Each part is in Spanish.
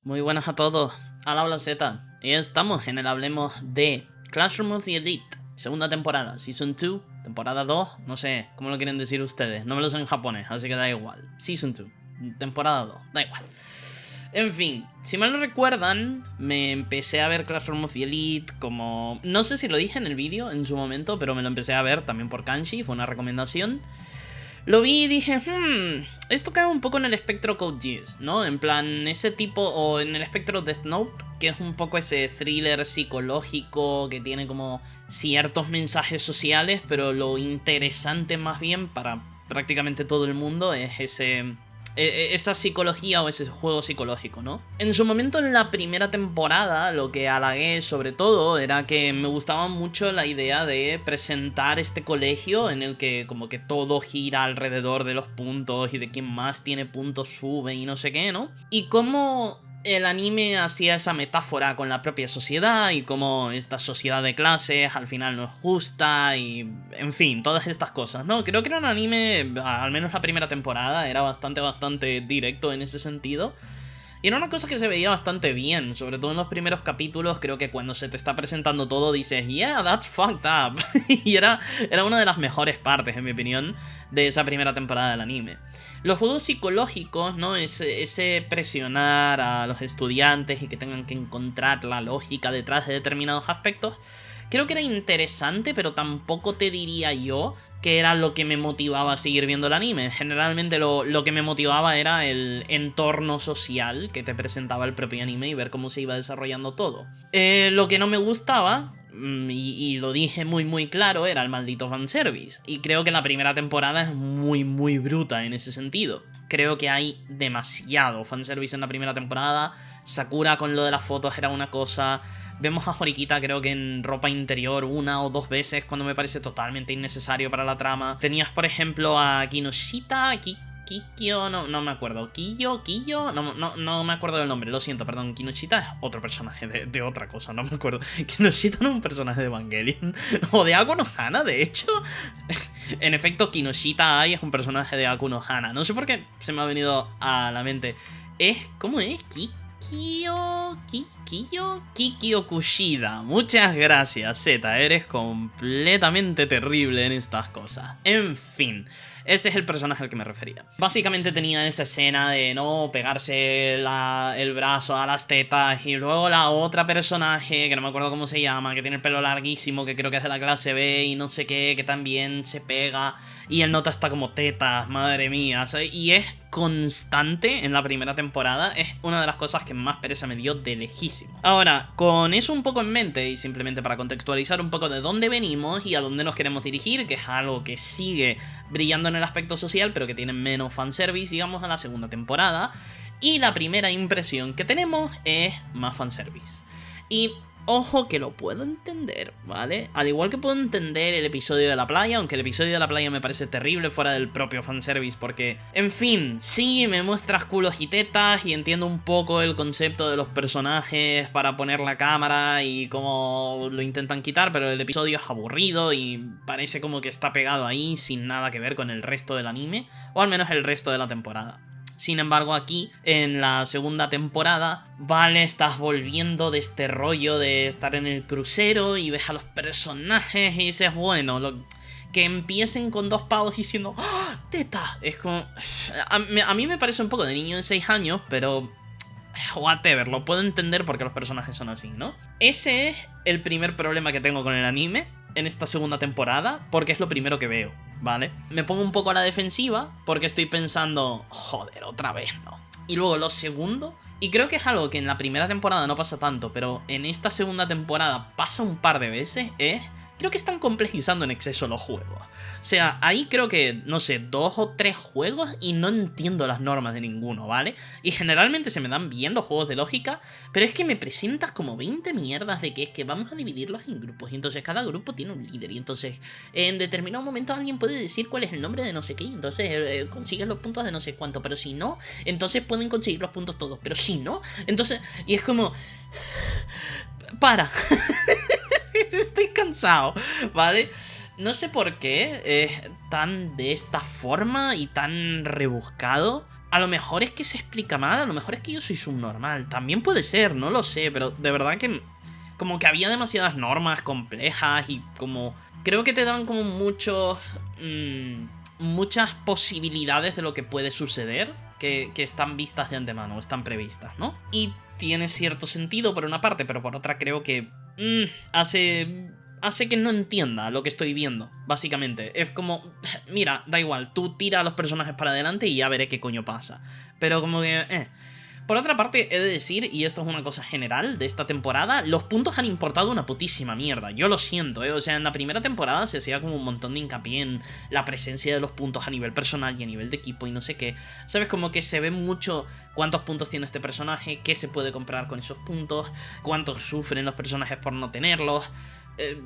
Muy buenas a todos, al habla Z, y estamos en el Hablemos de Classroom of the Elite, segunda temporada, Season 2, temporada 2, no sé, ¿cómo lo quieren decir ustedes? No me lo sé en japonés, así que da igual, Season 2, temporada 2, da igual. En fin, si mal no recuerdan, me empecé a ver Classroom of the Elite como... No sé si lo dije en el vídeo en su momento, pero me lo empecé a ver también por Kanji, fue una recomendación. Lo vi y dije, esto cae un poco en el espectro Code Geass, ¿no? En plan, ese tipo, o en el espectro Death Note, que es un poco ese thriller psicológico que tiene como ciertos mensajes sociales, pero lo interesante más bien para prácticamente todo el mundo es esa psicología o ese juego psicológico, ¿no? En su momento, en la primera temporada, lo que halagué sobre todo era que me gustaba mucho la idea de presentar este colegio en el que como que todo gira alrededor de los puntos y de quien más tiene puntos sube y no sé qué, ¿no? Y cómo el anime hacía esa metáfora con la propia sociedad y cómo esta sociedad de clases al final no es justa y... en fin, todas estas cosas, ¿no? Creo que era un anime, al menos la primera temporada, era bastante directo en ese sentido. Y era una cosa que se veía bastante bien, sobre todo en los primeros capítulos. Creo que cuando se te está presentando todo dices, yeah, that's fucked up. Y era una de las mejores partes, en mi opinión, de esa primera temporada del anime. Los juegos psicológicos, ¿no? Ese presionar a los estudiantes y que tengan que encontrar la lógica detrás de determinados aspectos, creo que era interesante, pero tampoco te diría yo que era lo que me motivaba a seguir viendo el anime. Generalmente lo que me motivaba era el entorno social que te presentaba el propio anime y ver cómo se iba desarrollando todo. Lo que no me gustaba, y lo dije muy claro, era el maldito fanservice. Y creo que la primera temporada es muy bruta en ese sentido. Creo que hay demasiado fanservice en la primera temporada. Sakura con lo de las fotos era una cosa... Vemos a Horikita creo que en ropa interior una o dos veces cuando me parece totalmente innecesario para la trama. Tenías por ejemplo a Kinoshita, Kikyo, no me acuerdo. Kiyo, no me acuerdo del nombre, lo siento, perdón. Kinoshita es otro personaje de otra cosa, no me acuerdo. Kinoshita no es un personaje de Evangelion. O de Aku no Hana, de hecho. En efecto, Kinoshita Ai es un personaje de Aku no Hana. No sé por qué se me ha venido a la mente. ¿Cómo es? Kikyo Kushida. Muchas gracias, Z. Eres completamente terrible en estas cosas. En fin, ese es el personaje al que me refería. Básicamente tenía esa escena de no pegarse el brazo a las tetas. Y luego la otra personaje, que no me acuerdo cómo se llama, que tiene el pelo larguísimo, que creo que es de la clase B y no sé qué, que también se pega. Y el nota está como tetas, madre mía, ¿sabes? Y es constante en la primera temporada. Es una de las cosas que más pereza me dio de lejísimo. Ahora, con eso un poco en mente, y simplemente para contextualizar un poco de dónde venimos y a dónde nos queremos dirigir, que es algo que sigue brillando en el aspecto social, pero que tiene menos fanservice, digamos, a la segunda temporada. Y la primera impresión que tenemos es más fanservice. Y... ojo que lo puedo entender, ¿vale? Al igual que puedo entender el episodio de la playa, aunque el episodio de la playa me parece terrible fuera del propio fanservice, porque, en fin, sí, me muestras culos y tetas y entiendo un poco el concepto de los personajes para poner la cámara y cómo lo intentan quitar, pero el episodio es aburrido y parece como que está pegado ahí sin nada que ver con el resto del anime, o al menos el resto de la temporada. Sin embargo, aquí, en la segunda temporada, vale, estás volviendo de este rollo de estar en el crucero y ves a los personajes y dices, bueno, que empiecen con dos pavos diciendo ¡oh, teta! Es como... A mí me parece un poco de niño de 6 años, pero... whatever, lo puedo entender porque los personajes son así, ¿no? Ese es el primer problema que tengo con el anime en esta segunda temporada, porque es lo primero que veo, ¿vale? Me pongo un poco a la defensiva porque estoy pensando, joder, otra vez, ¿no? Y luego lo segundo, y creo que es algo que en la primera temporada no pasa tanto, pero en esta segunda temporada pasa un par de veces, creo que están complejizando en exceso los juegos. O sea, ahí creo que, no sé, 2 o 3 juegos y no entiendo las normas de ninguno, ¿vale? Y generalmente se me dan bien los juegos de lógica, pero es que me presentas como 20 mierdas de que es que vamos a dividirlos en grupos. Y entonces cada grupo tiene un líder. Y entonces en determinado momento alguien puede decir cuál es el nombre de no sé qué. Y entonces consigues los puntos de no sé cuánto. Pero si no, entonces pueden conseguir los puntos todos. Pero si no, entonces... y es como... para. Estoy cansado, ¿vale? No sé por qué es tan de esta forma y tan rebuscado A lo mejor es que se explica mal, a lo mejor es que yo soy subnormal. También puede ser, no lo sé, pero de verdad que como que había demasiadas normas complejas y como... Creo que te dan como muchas posibilidades de lo que puede suceder que están vistas de antemano, están previstas, ¿no? Y tiene cierto sentido por una parte, pero por otra creo que hace que no entienda lo que estoy viendo, básicamente. Es como, mira, da igual, tú tira a los personajes para adelante y ya veré qué coño pasa. Pero como que, Por otra parte, he de decir, y esto es una cosa general de esta temporada, los puntos han importado una putísima mierda. Yo lo siento, O sea, en la primera temporada se hacía como un montón de hincapié en la presencia de los puntos a nivel personal y a nivel de equipo y no sé qué. ¿Sabes? Como que se ve mucho cuántos puntos tiene este personaje, qué se puede comprar con esos puntos, cuántos sufren los personajes por no tenerlos,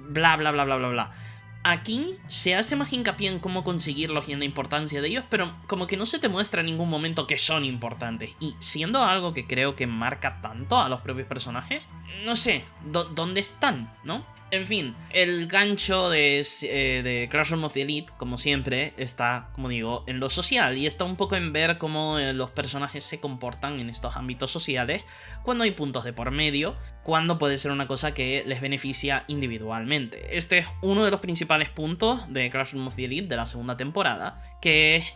bla, bla, bla, bla, bla, bla. Aquí se hace más hincapié en cómo conseguirlos y en la importancia de ellos, pero como que no se te muestra en ningún momento que son importantes. Y siendo algo que creo que marca tanto a los propios personajes, no sé, ¿dónde están, no? En fin, el gancho de Classroom of the Elite, como siempre, está, como digo, en lo social. Y está un poco en ver cómo los personajes se comportan en estos ámbitos sociales, cuando hay puntos de por medio, cuando puede ser una cosa que les beneficia individualmente. Este es uno de los principales puntos de Classroom of the Elite de la segunda temporada, que es,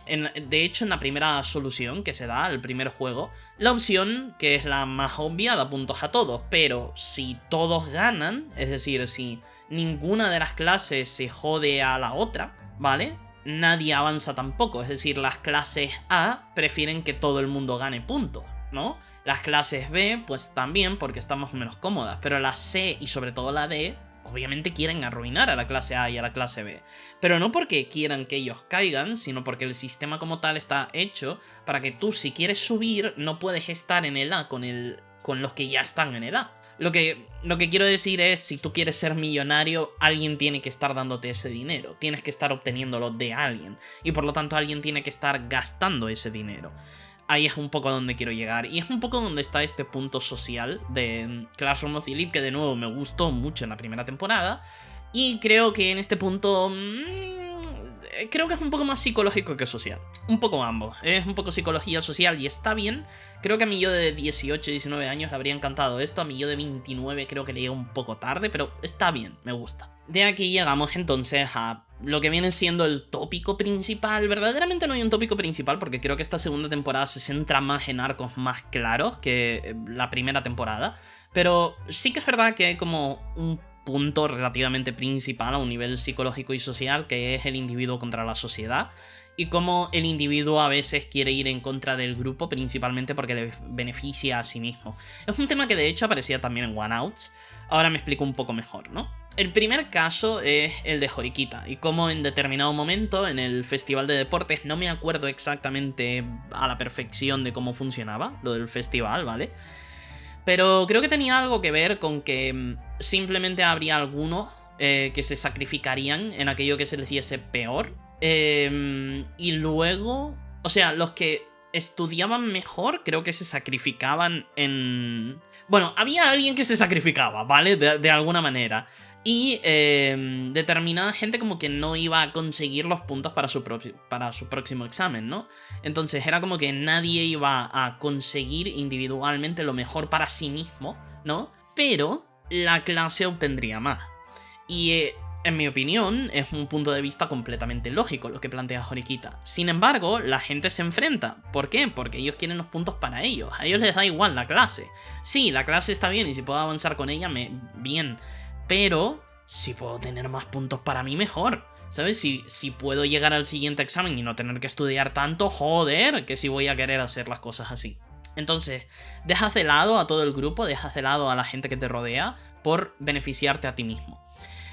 de hecho, en la primera solución que se da al primer juego, la opción que es la más obvia da puntos a todos, pero si todos ganan, es decir, si ninguna de las clases se jode a la otra, ¿vale? Nadie avanza tampoco, es decir, las clases A prefieren que todo el mundo gane puntos, ¿no? Las clases B, pues también, porque están más o menos cómodas, pero la C y sobre todo la D, obviamente quieren arruinar a la clase A y a la clase B. Pero no porque quieran que ellos caigan, sino porque el sistema como tal está hecho para que tú, si quieres subir, no puedes estar en el A con los que ya están en el A. Lo que quiero decir es, si tú quieres ser millonario, alguien tiene que estar dándote ese dinero. Tienes que estar obteniéndolo de alguien. Y por lo tanto alguien tiene que estar gastando ese dinero. Ahí es un poco a donde quiero llegar. Y es un poco donde está este punto social de Classroom of the Elite, que de nuevo me gustó mucho en la primera temporada. Y creo que en este punto... creo que es un poco más psicológico que social. Un poco ambos. Es un poco psicología social y está bien. Creo que a mí yo de 18, 19 años le habría encantado esto. A mí yo de 29 creo que le llega un poco tarde, pero está bien, me gusta. De aquí llegamos entonces a lo que viene siendo el tópico principal. Verdaderamente no hay un tópico principal porque creo que esta segunda temporada se centra más en arcos más claros que la primera temporada. Pero sí que es verdad que hay como un punto relativamente principal a un nivel psicológico y social, que es el individuo contra la sociedad, y cómo el individuo a veces quiere ir en contra del grupo, principalmente porque le beneficia a sí mismo. Es un tema que de hecho aparecía también en One Outs. Ahora me explico un poco mejor, ¿no? El primer caso es el de Horikita, y cómo en determinado momento en el festival de deportes, no me acuerdo exactamente a la perfección de cómo funcionaba lo del festival, ¿vale? Pero creo que tenía algo que ver con que simplemente habría algunos que se sacrificarían en aquello que se les diese peor. Y luego, o sea, los que estudiaban mejor creo que se sacrificaban en... Bueno, había alguien que se sacrificaba, ¿vale? De alguna manera. Y determinada gente como que no iba a conseguir los puntos para su próximo examen, ¿no? Entonces era como que nadie iba a conseguir individualmente lo mejor para sí mismo, ¿no? Pero la clase obtendría más. Y en mi opinión es un punto de vista completamente lógico lo que plantea Horikita. Sin embargo, la gente se enfrenta. ¿Por qué? Porque ellos quieren los puntos para ellos. A ellos les da igual la clase. Sí, la clase está bien y si puedo avanzar con ella, bien. Pero si puedo tener más puntos para mí, mejor. ¿Sabes? Si puedo llegar al siguiente examen y no tener que estudiar tanto, joder, que si voy a querer hacer las cosas así. Entonces, dejas de lado a todo el grupo, dejas de lado a la gente que te rodea por beneficiarte a ti mismo.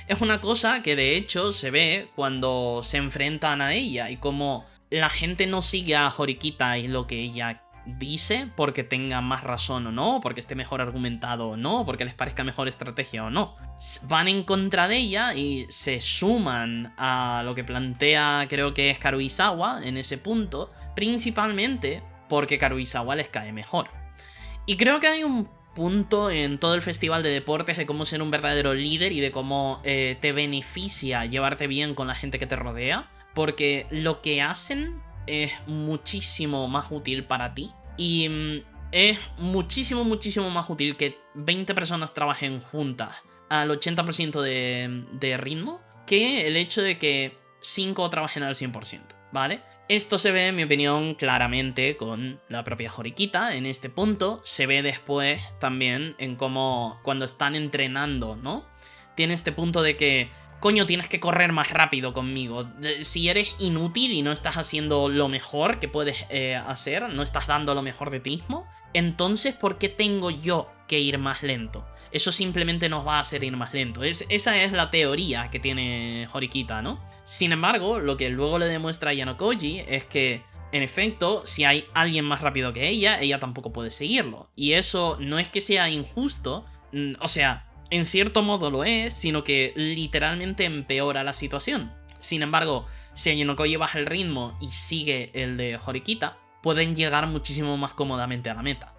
Es una cosa que de hecho se ve cuando se enfrentan a ella y como la gente no sigue a Horikita y lo que ella dice porque tenga más razón o no, porque esté mejor argumentado o no, porque les parezca mejor estrategia o no. Van en contra de ella y se suman a lo que plantea, creo que es Karuizawa en ese punto, principalmente porque Karuizawa les cae mejor. Y creo que hay un punto en todo el festival de deportes de cómo ser un verdadero líder y de cómo te beneficia llevarte bien con la gente que te rodea, porque lo que hacen es muchísimo más útil para ti. Y es muchísimo más útil que 20 personas trabajen juntas al 80% de ritmo que el hecho de que 5 trabajen al 100%, ¿vale? Esto se ve, en mi opinión, claramente con la propia Horikita. En este punto se ve después también en cómo cuando están entrenando, ¿no? Tiene este punto de que, coño, tienes que correr más rápido conmigo. Si eres inútil y no estás haciendo lo mejor que puedes hacer, no estás dando lo mejor de ti mismo, entonces ¿por qué tengo yo que ir más lento? Eso simplemente nos va a hacer ir más lento. Esa es la teoría que tiene Horikita, ¿no? Sin embargo, lo que luego le demuestra a Yanokoji es que, en efecto, si hay alguien más rápido que ella tampoco puede seguirlo. Y eso no es que sea injusto, o sea, en cierto modo lo es, sino que literalmente empeora la situación. Sin embargo, si Yanokoji baja el ritmo y sigue el de Horikita, pueden llegar muchísimo más cómodamente a la meta.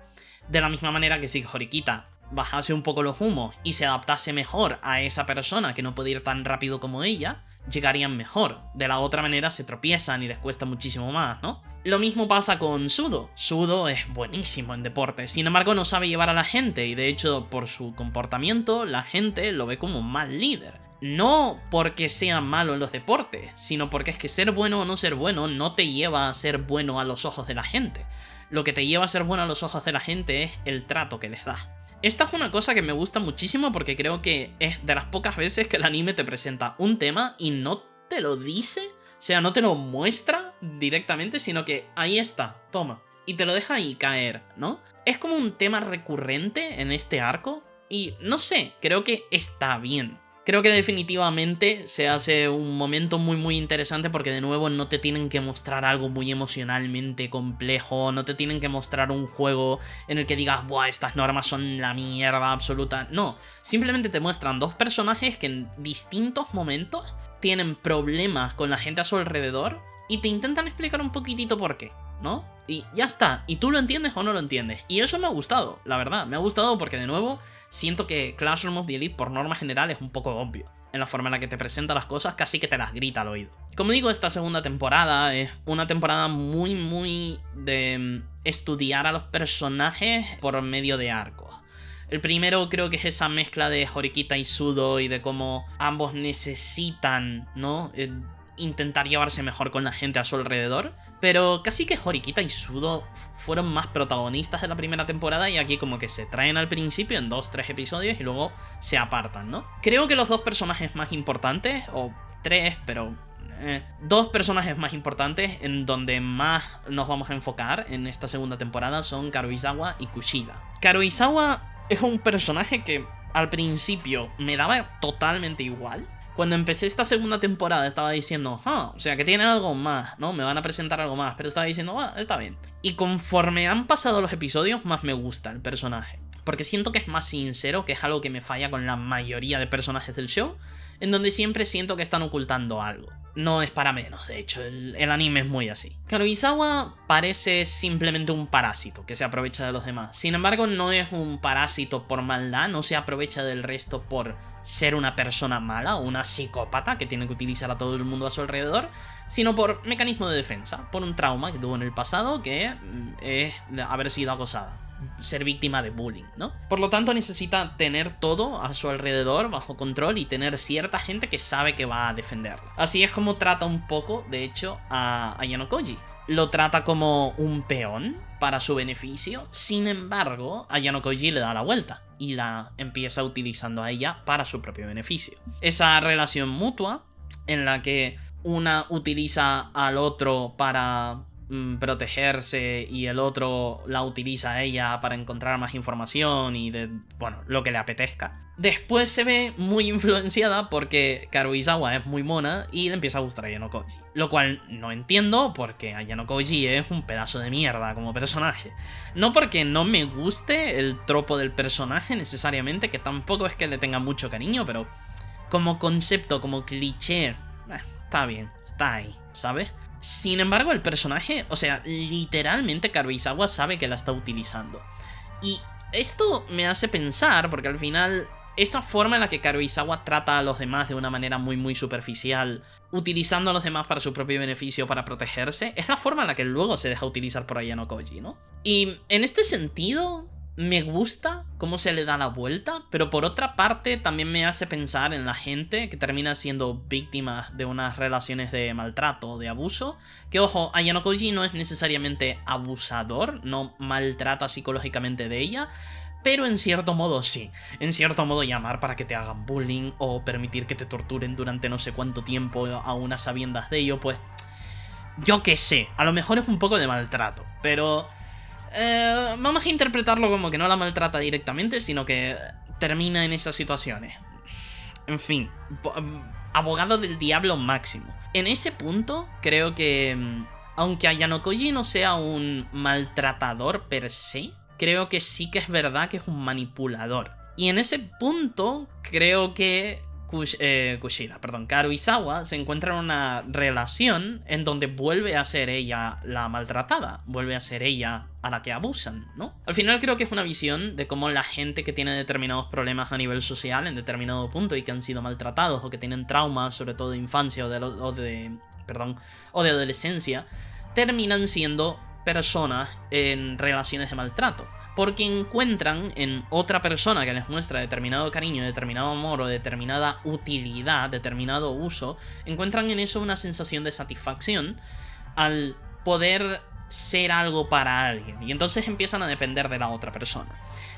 De la misma manera que si Horikita bajase un poco los humos y se adaptase mejor a esa persona que no puede ir tan rápido como ella, llegarían mejor. De la otra manera se tropiezan y les cuesta muchísimo más, ¿no? Lo mismo pasa con Sudo. Sudo es buenísimo en deporte, sin embargo no sabe llevar a la gente y de hecho por su comportamiento la gente lo ve como un mal líder. No porque sea malo en los deportes, sino porque es que ser bueno o no ser bueno no te lleva a ser bueno a los ojos de la gente. Lo que te lleva a ser bueno a los ojos de la gente es el trato que les das. Esta es una cosa que me gusta muchísimo porque creo que es de las pocas veces que el anime te presenta un tema y no te lo dice, o sea, no te lo muestra directamente, sino que ahí está, toma, y te lo deja ahí caer, ¿no? Es como un tema recurrente en este arco y no sé, creo que está bien. Creo que definitivamente se hace un momento muy interesante porque de nuevo no te tienen que mostrar algo muy emocionalmente complejo, no te tienen que mostrar un juego en el que digas, buah, estas normas son la mierda absoluta. No, simplemente te muestran dos personajes que en distintos momentos tienen problemas con la gente a su alrededor y te intentan explicar un poquitito por qué, ¿no? Y ya está, y tú lo entiendes o no lo entiendes. Y eso me ha gustado, la verdad, me ha gustado porque de nuevo siento que Classroom of the Elite por norma general es un poco obvio en la forma en la que te presenta las cosas, casi que te las grita al oído. Como digo, esta segunda temporada es una temporada muy de estudiar a los personajes por medio de arcos. El primero creo que es esa mezcla de Horikita y Sudo y de cómo ambos necesitan, ¿no?, intentar llevarse mejor con la gente a su alrededor, pero casi que Horikita y Sudo fueron más protagonistas de la primera temporada y aquí como que se traen al principio en 2-3 episodios y luego se apartan, ¿no? Creo que los dos personajes más importantes, o 3, pero 2 personajes más importantes en donde más nos vamos a enfocar en esta segunda temporada son Karuizawa y Kushida. Karuizawa es un personaje que al principio me daba totalmente igual. Cuando empecé esta segunda temporada estaba diciendo, o sea que tiene algo más, ¿no? Me van a presentar algo más, pero estaba diciendo, está bien. Y conforme han pasado los episodios, más me gusta el personaje. Porque siento que es más sincero, que es algo que me falla con la mayoría de personajes del show, en donde siempre siento que están ocultando algo. No es para menos, de hecho, el anime es muy así. Karuizawa parece simplemente un parásito que se aprovecha de los demás. Sin embargo, no es un parásito por maldad, no se aprovecha del resto por ser una persona mala o una psicópata que tiene que utilizar a todo el mundo a su alrededor, sino por mecanismo de defensa, por un trauma que tuvo en el pasado que es haber sido acosada, ser víctima de bullying, ¿no? Por lo tanto necesita tener todo a su alrededor bajo control y tener cierta gente que sabe que va a defenderla. Así es como trata un poco, de hecho, a Yanokoji. Lo trata como un peón para su beneficio, sin embargo, a Yanokoji le da la vuelta y la empieza utilizando a ella para su propio beneficio. Esa relación mutua en la que una utiliza al otro para protegerse y el otro la utiliza a ella para encontrar más información y de, bueno, lo que le apetezca. Después se ve muy influenciada porque Karuizawa es muy mona y le empieza a gustar a Yanokoji. Lo cual no entiendo porque a Yanokoji es un pedazo de mierda como personaje. No porque no me guste el tropo del personaje necesariamente, que tampoco es que le tenga mucho cariño, pero como concepto, como cliché, está bien, está ahí, ¿sabes? Sin embargo, el personaje, o sea, literalmente Karuizawa sabe que la está utilizando. Y esto me hace pensar, porque al final esa forma en la que Karuizawa trata a los demás de una manera muy superficial, utilizando a los demás para su propio beneficio, para protegerse, es la forma en la que luego se deja utilizar por Ayano Koji, ¿no? Y en este sentido, me gusta cómo se le da la vuelta, pero por otra parte también me hace pensar en la gente que termina siendo víctimas de unas relaciones de maltrato o de abuso, que ojo, Ayano Koji no es necesariamente abusador, no maltrata psicológicamente de ella, pero en cierto modo sí. En cierto modo llamar para que te hagan bullying o permitir que te torturen durante no sé cuánto tiempo a unas sabiendas de ello, pues yo qué sé, a lo mejor es un poco de maltrato, pero vamos a interpretarlo como que no la maltrata directamente, sino que termina en esas situaciones. En fin, abogado del diablo máximo. En ese punto, creo que aunque Ayano Koji no sea un maltratador per se, creo que sí que es verdad que es un manipulador. Y en ese punto, creo que Karuizawa se encuentra en una relación en donde vuelve a ser ella la maltratada, vuelve a ser ella a la que abusan, ¿no? Al final creo que es una visión de cómo la gente que tiene determinados problemas a nivel social en determinado punto y que han sido maltratados o que tienen traumas, sobre todo de infancia o de adolescencia, terminan siendo personas en relaciones de maltrato, porque encuentran en otra persona que les muestra determinado cariño, determinado amor o determinada utilidad, determinado uso, encuentran en eso una sensación de satisfacción al poder ser algo para alguien, y entonces empiezan a depender de la otra persona.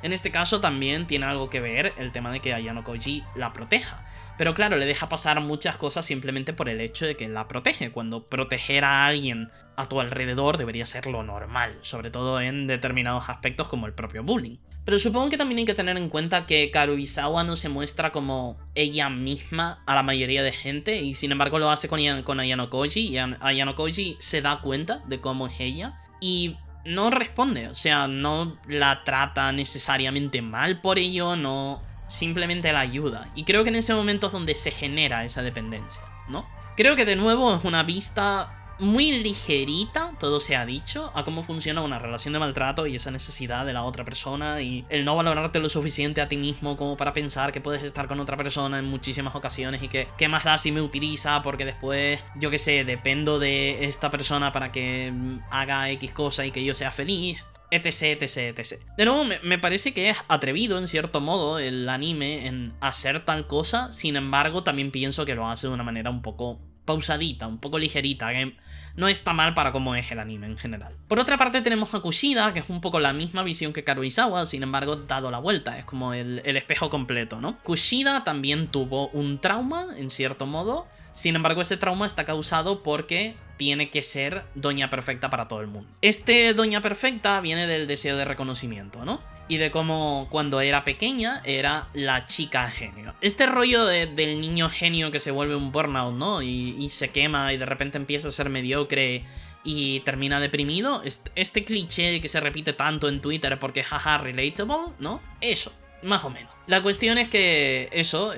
En este caso también tiene algo que ver el tema de que Ayano Koji la proteja, pero claro, le deja pasar muchas cosas simplemente por el hecho de que la protege, cuando proteger a alguien a tu alrededor debería ser lo normal, sobre todo en determinados aspectos como el propio bullying. Pero supongo que también hay que tener en cuenta que Karuizawa no se muestra como ella misma a la mayoría de gente, y sin embargo lo hace con Ayano Koji, y Ayano Koji se da cuenta de cómo es ella y no responde, o sea, no la trata necesariamente mal por ello, no, simplemente la ayuda. Y creo que en ese momento es donde se genera esa dependencia, ¿no? Creo que de nuevo es una vista muy ligerita, todo se ha dicho, a cómo funciona una relación de maltrato y esa necesidad de la otra persona y el no valorarte lo suficiente a ti mismo como para pensar que puedes estar con otra persona en muchísimas ocasiones y que qué más da si me utiliza porque después, yo qué sé, dependo de esta persona para que haga X cosa y que yo sea feliz. Etc, etc, etc. De nuevo, me parece que es atrevido en cierto modo el anime en hacer tal cosa, sin embargo también pienso que lo hace de una manera un poco pausadita, un poco ligerita, que no está mal para cómo es el anime en general. Por otra parte tenemos a Kushida, que es un poco la misma visión que Karuizawa, sin embargo dado la vuelta, es como el espejo completo, ¿no? Kushida también tuvo un trauma, en cierto modo, sin embargo ese trauma está causado porque tiene que ser Doña Perfecta para todo el mundo. Este Doña Perfecta viene del deseo de reconocimiento, ¿no? Y de cómo cuando era pequeña era la chica genio. Este rollo del niño genio que se vuelve un burnout, ¿no? Y se quema y de repente empieza a ser mediocre y termina deprimido. Este cliché que se repite tanto en Twitter porque jaja, relatable, ¿no? Eso, más o menos. La cuestión es que eso...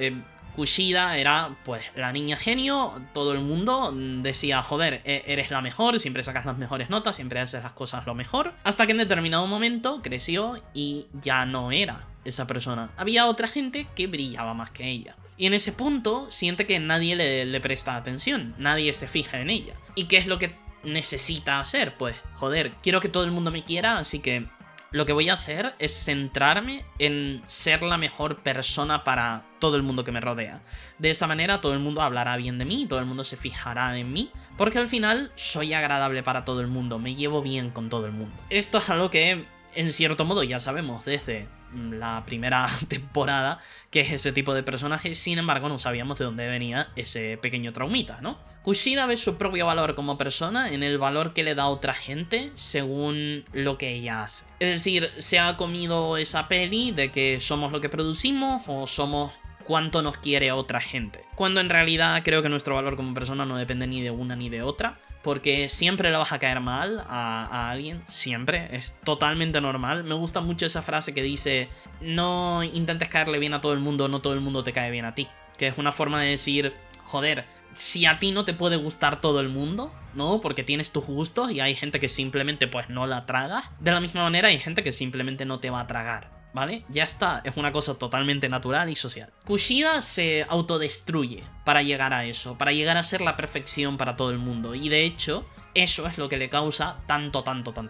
Kushida era, pues, la niña genio, todo el mundo decía, joder, eres la mejor, siempre sacas las mejores notas, siempre haces las cosas lo mejor, hasta que en determinado momento creció y ya no era esa persona. Había otra gente que brillaba más que ella. Y en ese punto siente que nadie le presta atención, nadie se fija en ella. ¿Y qué es lo que necesita hacer? Pues, joder, quiero que todo el mundo me quiera, así que... lo que voy a hacer es centrarme en ser la mejor persona para todo el mundo que me rodea. De esa manera todo el mundo hablará bien de mí, todo el mundo se fijará en mí, porque al final soy agradable para todo el mundo, me llevo bien con todo el mundo. Esto es algo que, en cierto modo, ya sabemos desde la primera temporada, que es ese tipo de personaje, sin embargo no sabíamos de dónde venía ese pequeño traumita, ¿no? Kushida ve su propio valor como persona en el valor que le da a otra gente según lo que ella hace. Es decir, se ha comido esa peli de que somos lo que producimos o somos cuánto nos quiere otra gente. Cuando en realidad creo que nuestro valor como persona no depende ni de una ni de otra. Porque siempre le vas a caer mal a alguien, siempre, es totalmente normal. Me gusta mucho esa frase que dice, no intentes caerle bien a todo el mundo, no todo el mundo te cae bien a ti. Que es una forma de decir, joder, si a ti no te puede gustar todo el mundo, ¿no? Porque tienes tus gustos y hay gente que simplemente pues no la traga. De la misma manera hay gente que simplemente no te va a tragar. ¿vale? Ya está, es una cosa totalmente natural y social. Kushida se autodestruye para llegar a eso, para llegar a ser la perfección para todo el mundo, y de hecho, eso es lo que le causa tanto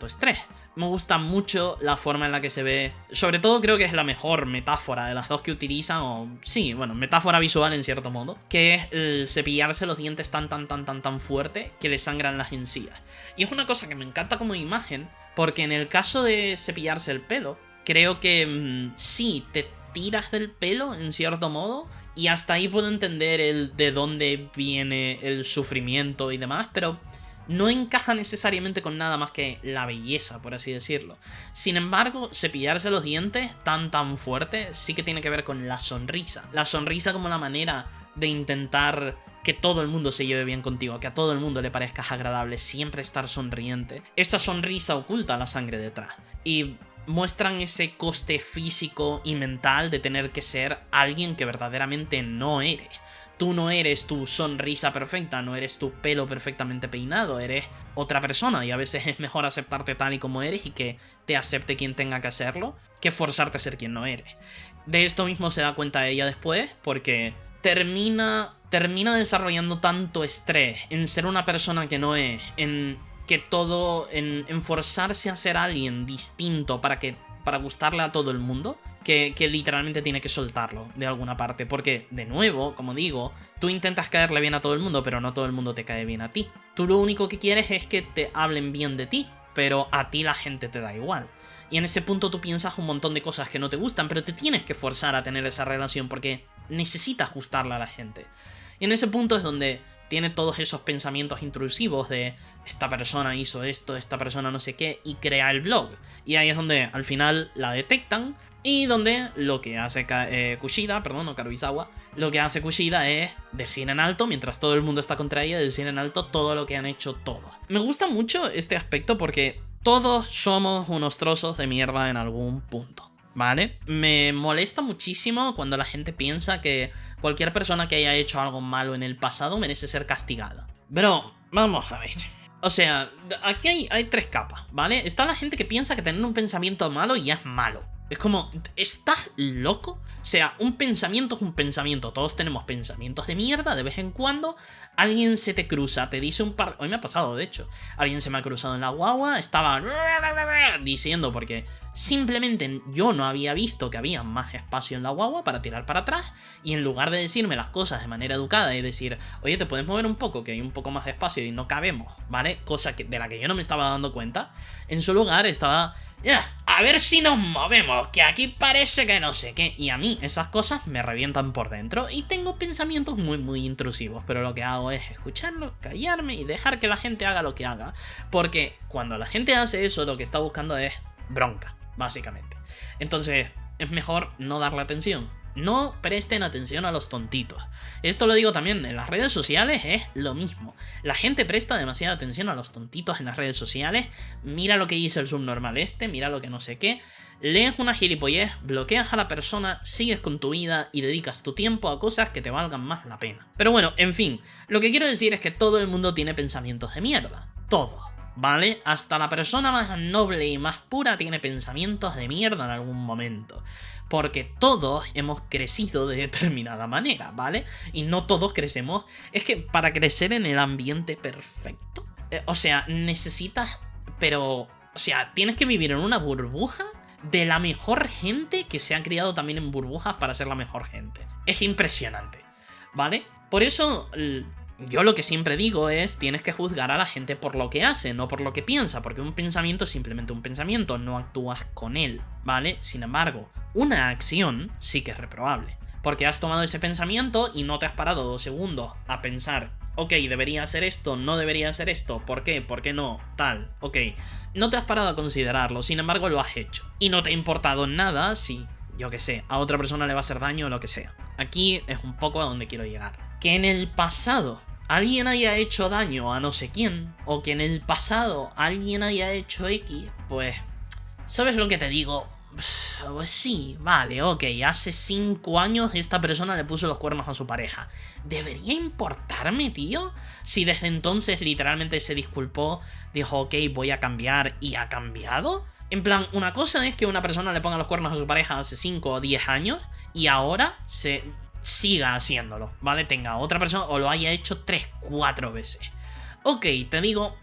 estrés. Me gusta mucho la forma en la que se ve, sobre todo creo que es la mejor metáfora de las dos que utilizan, o sí, bueno, metáfora visual en cierto modo, que es el cepillarse los dientes tan fuerte que le sangran las encías. Y es una cosa que me encanta como imagen, porque en el caso de cepillarse el pelo, creo que sí, te tiras del pelo en cierto modo, y hasta ahí puedo entender el de dónde viene el sufrimiento y demás, pero no encaja necesariamente con nada más que la belleza, por así decirlo. Sin embargo, cepillarse los dientes tan fuerte sí que tiene que ver con la sonrisa. La sonrisa como la manera de intentar que todo el mundo se lleve bien contigo, que a todo el mundo le parezcas agradable, siempre estar sonriente. Esa sonrisa oculta la sangre detrás. Y muestran ese coste físico y mental de tener que ser alguien que verdaderamente no eres. Tú no eres tu sonrisa perfecta, no eres tu pelo perfectamente peinado, eres otra persona, y a veces es mejor aceptarte tal y como eres y que te acepte quien tenga que hacerlo, que forzarte a ser quien no eres. De esto mismo se da cuenta ella después, porque termina desarrollando tanto estrés en ser una persona que no es, en forzarse a ser alguien distinto para gustarle a todo el mundo, que literalmente tiene que soltarlo de alguna parte, porque, de nuevo, como digo, tú intentas caerle bien a todo el mundo, pero no todo el mundo te cae bien a ti. Tú lo único que quieres es que te hablen bien de ti, pero a ti la gente te da igual. Y en ese punto tú piensas un montón de cosas que no te gustan, pero te tienes que forzar a tener esa relación porque necesitas gustarle a la gente. Y en ese punto es donde tiene todos esos pensamientos intrusivos de esta persona hizo esto, esta persona no sé qué, y crea el blog. Y ahí es donde al final la detectan, y donde lo que hace Kushida, perdón, o Karuizawa, lo que hace Kushida es decir en alto, mientras todo el mundo está contra ella, decir en alto todo lo que han hecho todos. Me gusta mucho este aspecto porque todos somos unos trozos de mierda en algún punto, ¿vale? Me molesta muchísimo cuando la gente piensa que cualquier persona que haya hecho algo malo en el pasado merece ser castigada. Bro, vamos a ver. O sea, aquí hay tres capas, ¿vale? Está la gente que piensa que tener un pensamiento malo ya es malo. Es como, ¿estás loco? O sea, un pensamiento es un pensamiento. Todos tenemos pensamientos de mierda de vez en cuando. Alguien se te cruza, te dice un par... Hoy me ha pasado, de hecho. Alguien se me ha cruzado en la guagua, estaba diciendo porque simplemente yo no había visto que había más espacio en la guagua para tirar para atrás, y en lugar de decirme las cosas de manera educada y decir, oye, te puedes mover un poco, que hay un poco más de espacio y no cabemos, ¿vale? Cosa de la que yo no me estaba dando cuenta. En su lugar estaba... Ya, a ver si nos movemos, que aquí parece que no sé qué. Y a mí esas cosas me revientan por dentro y tengo pensamientos muy intrusivos, pero lo que hago es escucharlo, callarme y dejar que la gente haga lo que haga, porque cuando la gente hace eso lo que está buscando es bronca, básicamente. Entonces es mejor no darle atención. No presten atención a los tontitos. Esto lo digo también en las redes sociales, es lo mismo. La gente presta demasiada atención a los tontitos en las redes sociales. Mira lo que dice el subnormal mira lo que no sé qué. Lees una gilipollez, bloqueas a la persona, sigues con tu vida y dedicas tu tiempo a cosas que te valgan más la pena. Pero bueno, en fin, lo que quiero decir es que todo el mundo tiene pensamientos de mierda. Todo. ¿Vale? Hasta la persona más noble y más pura tiene pensamientos de mierda en algún momento. Porque todos hemos crecido de determinada manera, ¿vale? Y no todos crecemos... Es que para crecer en el ambiente perfecto... o sea, necesitas... Pero... O sea, tienes que vivir en una burbuja de la mejor gente que se ha criado también en burbujas para ser la mejor gente. Es impresionante, ¿vale? Por eso... Yo lo que siempre digo es, tienes que juzgar a la gente por lo que hace, no por lo que piensa, porque un pensamiento es simplemente un pensamiento, no actúas con él, ¿vale? Sin embargo, una acción sí que es reprobable, porque has tomado ese pensamiento y no te has parado 2 segundos a pensar, ok, debería hacer esto, no debería hacer esto, ¿por qué? ¿Por qué no? Tal, ok. No te has parado a considerarlo, sin embargo lo has hecho. Y no te ha importado nada si, yo qué sé, a otra persona le va a hacer daño o lo que sea. Aquí es un poco a donde quiero llegar. Que en el pasado alguien haya hecho daño a no sé quién, o que en el pasado alguien haya hecho X, pues... ¿Sabes lo que te digo? Pues sí, vale, ok, hace 5 años esta persona le puso los cuernos a su pareja. ¿Debería importarme, tío? Si desde entonces literalmente se disculpó, dijo, ok, voy a cambiar, y ha cambiado. En plan, una cosa es que una persona le ponga los cuernos a su pareja hace 5 o 10 años y ahora se siga haciéndolo, ¿vale? Tenga otra persona o lo haya hecho 3, 4 veces. Ok, te digo...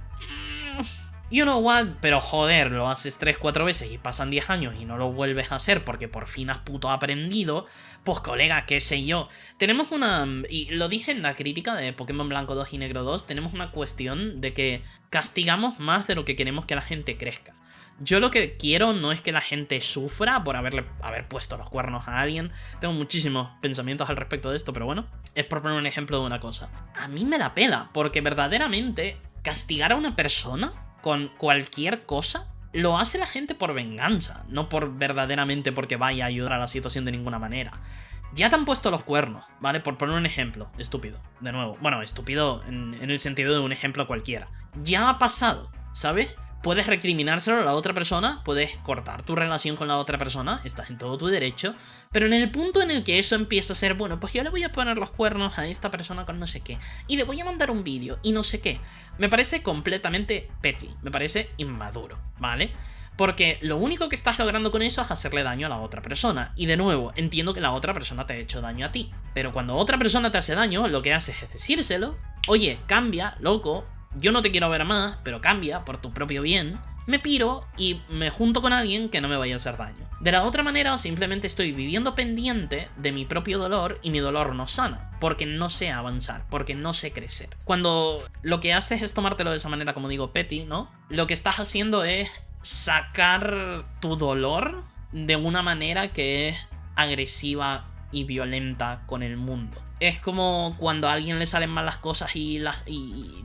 You know what, pero joder, lo haces 3, 4 veces y pasan 10 años y no lo vuelves a hacer porque por fin has puto aprendido, pues colega, qué sé yo. Tenemos una... y lo dije en la crítica de Pokémon Blanco 2 y Negro 2, tenemos una cuestión de que castigamos más de lo que queremos que la gente crezca. Yo lo que quiero no es que la gente sufra por haber puesto los cuernos a alguien. Tengo muchísimos pensamientos al respecto de esto, pero bueno, es por poner un ejemplo de una cosa. A mí me da pela, porque verdaderamente castigar a una persona con cualquier cosa lo hace la gente por venganza, no por verdaderamente porque vaya a ayudar a la situación de ninguna manera. Ya te han puesto los cuernos, ¿vale? Por poner un ejemplo, estúpido, de nuevo. Bueno, estúpido en el sentido de un ejemplo cualquiera. Ya ha pasado, ¿sabes? Puedes recriminárselo a la otra persona, puedes cortar tu relación con la otra persona, estás en todo tu derecho, pero en el punto en el que eso empieza a ser, bueno, pues yo le voy a poner los cuernos a esta persona con no sé qué, y le voy a mandar un vídeo, y no sé qué, me parece completamente petty, me parece inmaduro, ¿vale? Porque lo único que estás logrando con eso es hacerle daño a la otra persona. Y de nuevo, entiendo que la otra persona te ha hecho daño a ti, pero cuando otra persona te hace daño, lo que haces es decírselo, oye, cambia, loco, yo no te quiero ver más, pero cambia por tu propio bien, me piro y me junto con alguien que no me vaya a hacer daño. De la otra manera, simplemente estoy viviendo pendiente de mi propio dolor y mi dolor no sana, porque no sé avanzar, porque no sé crecer. Cuando lo que haces es tomártelo de esa manera, como digo, petty, ¿no? Lo que estás haciendo es sacar tu dolor de una manera que es agresiva y violenta con el mundo. Es como cuando a alguien le salen mal las cosas y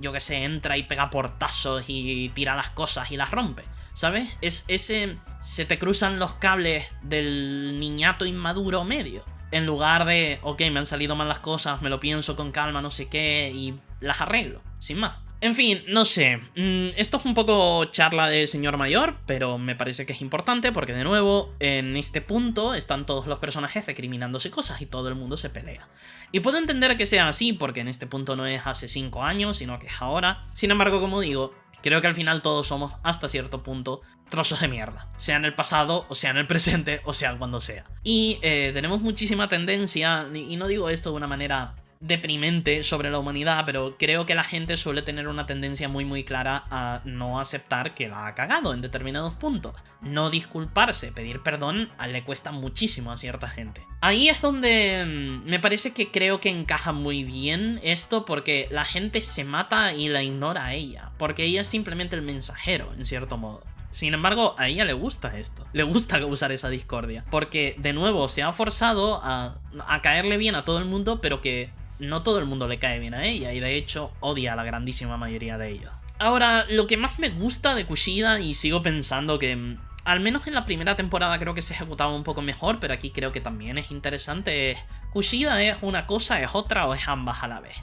yo que sé, entra y pega portazos y tira las cosas y las rompe, ¿sabes? Es ese... se te cruzan los cables del niñato inmaduro medio. En lugar de, ok, me han salido mal las cosas, me lo pienso con calma, no sé qué, y las arreglo, sin más. En fin, no sé, esto es un poco charla de señor mayor, pero me parece que es importante porque de nuevo, en este punto están todos los personajes recriminándose cosas y todo el mundo se pelea. Y puedo entender que sea así porque en este punto no es hace 5 años, sino que es ahora. Sin embargo, como digo, creo que al final todos somos, hasta cierto punto, trozos de mierda. Sea en el pasado, o sea en el presente, o sea cuando sea. Y tenemos muchísima tendencia, y no digo esto de una manera deprimente sobre la humanidad, pero creo que la gente suele tener una tendencia muy clara a no aceptar que la ha cagado en determinados puntos. No disculparse, pedir perdón, le cuesta muchísimo a cierta gente. Ahí es donde me parece que creo que encaja muy bien esto, porque la gente se mata y la ignora a ella, porque ella es simplemente el mensajero, en cierto modo. Sin embargo, a ella le gusta esto. Le gusta causar esa discordia. Porque, de nuevo, se ha forzado a caerle bien a todo el mundo, pero que no todo el mundo le cae bien a ella. Y de hecho, odia a la grandísima mayoría de ellos. Ahora, lo que más me gusta de Kushida, y sigo pensando que... al menos en la primera temporada creo que se ejecutaba un poco mejor, pero aquí creo que también es interesante. Kushida es una cosa, es otra o es ambas a la vez.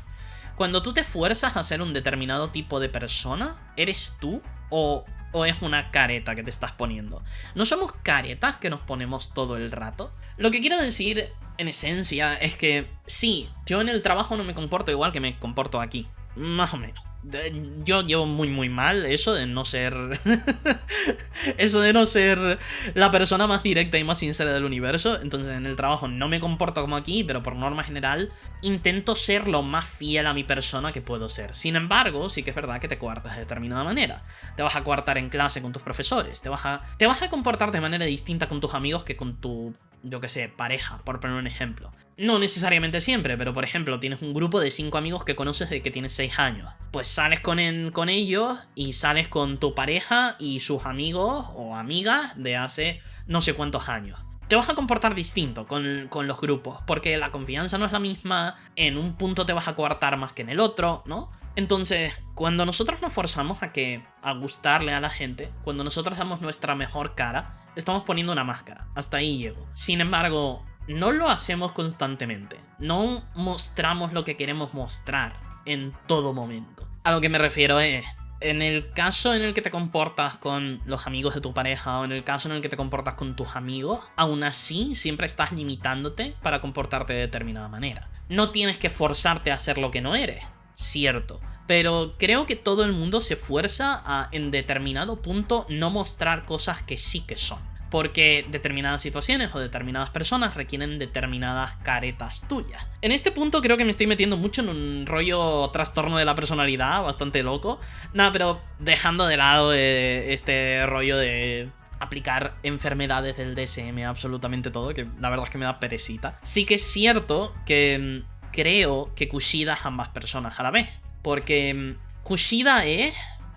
Cuando tú te fuerzas a ser un determinado tipo de persona, ¿eres tú o es una careta que te estás poniendo? ¿No somos caretas que nos ponemos todo el rato? Lo que quiero decir, en esencia, es que sí, yo en el trabajo no me comporto igual que me comporto aquí. Más o menos. Yo llevo muy mal eso de no ser... eso de no ser la persona más directa y más sincera del universo. Entonces en el trabajo no me comporto como aquí, pero por norma general intento ser lo más fiel a mi persona que puedo ser. Sin embargo, sí que es verdad que te coartas de determinada manera. Te vas a coartar en clase con tus profesores. Te vas a comportar de manera distinta con tus amigos que con tu... yo que sé, pareja, por poner un ejemplo. No necesariamente siempre, pero por ejemplo, tienes un grupo de 5 amigos que conoces desde que tienes 6 años. Pues sales con ellos y sales con tu pareja y sus amigos o amigas de hace no sé cuántos años. Te vas a comportar distinto con los grupos, porque la confianza no es la misma, en un punto te vas a coartar más que en el otro, ¿no? Entonces, cuando nosotros nos forzamos a gustarle a la gente, cuando nosotros damos nuestra mejor cara, estamos poniendo una máscara. Hasta ahí llego. Sin embargo, no lo hacemos constantemente. No mostramos lo que queremos mostrar en todo momento. A lo que me refiero es, en el caso en el que te comportas con los amigos de tu pareja o en el caso en el que te comportas con tus amigos, aún así siempre estás limitándote para comportarte de determinada manera. No tienes que forzarte a hacer lo que no eres. cierto. Pero creo que todo el mundo se esfuerza a, en determinado punto, no mostrar cosas que sí que son. Porque determinadas situaciones o determinadas personas requieren determinadas caretas tuyas. En este punto creo que me estoy metiendo mucho en un rollo trastorno de la personalidad, bastante loco. Nada, pero dejando de lado este rollo de aplicar enfermedades del DSM a absolutamente todo, que la verdad es que me da perecita. Sí que es cierto que creo que Kushida es ambas personas a la vez. Porque Kushida es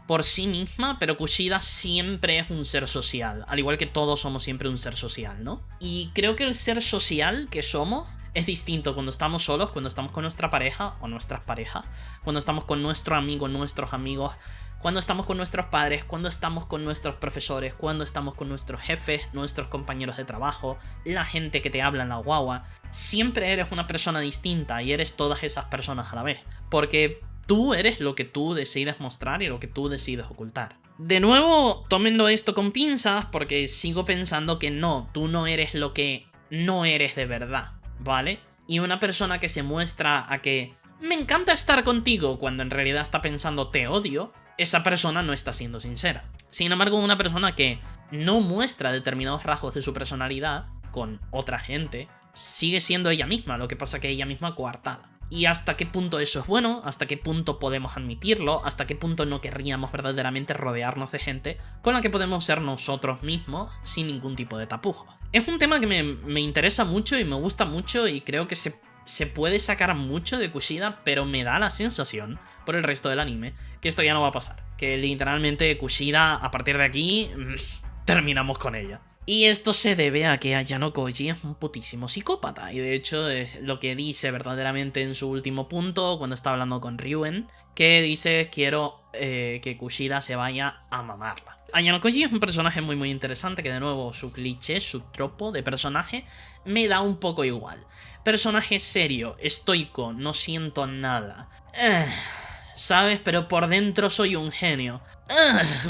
por sí misma, pero Kushida siempre es un ser social, al igual que todos somos siempre un ser social, ¿no? Y creo que el ser social que somos es distinto cuando estamos solos, cuando estamos con nuestra pareja o nuestras parejas, cuando estamos con nuestro amigo, nuestros amigos, cuando estamos con nuestros padres, cuando estamos con nuestros profesores, cuando estamos con nuestros jefes, nuestros compañeros de trabajo, la gente que te habla en la guagua. Siempre eres una persona distinta y eres todas esas personas a la vez, porque tú eres lo que tú decides mostrar y lo que tú decides ocultar. De nuevo, tómenlo esto con pinzas porque sigo pensando que no, tú no eres lo que no eres de verdad, ¿vale? Y una persona que se muestra a que me encanta estar contigo cuando en realidad está pensando te odio, esa persona no está siendo sincera. Sin embargo, una persona que no muestra determinados rasgos de su personalidad con otra gente, sigue siendo ella misma, lo que pasa que ella misma coartada. Y hasta qué punto eso es bueno, hasta qué punto podemos admitirlo, hasta qué punto no querríamos verdaderamente rodearnos de gente con la que podemos ser nosotros mismos sin ningún tipo de tapujo. Es un tema que me interesa mucho y me gusta mucho y creo que se puede sacar mucho de Kushida, pero me da la sensación, por el resto del anime, que esto ya no va a pasar. Que literalmente Kushida, a partir de aquí, terminamos con ella. Y esto se debe a que Ayano Koji es un putísimo psicópata. Y de hecho es lo que dice verdaderamente en su último punto, cuando está hablando con Ryuen, que dice quiero que Kushida se vaya a mamarla. Ayano Koji es un personaje muy interesante, que de nuevo su cliché, su tropo de personaje me da un poco igual. Personaje serio, estoico, no siento nada. ¿Sabes? Pero por dentro soy un genio.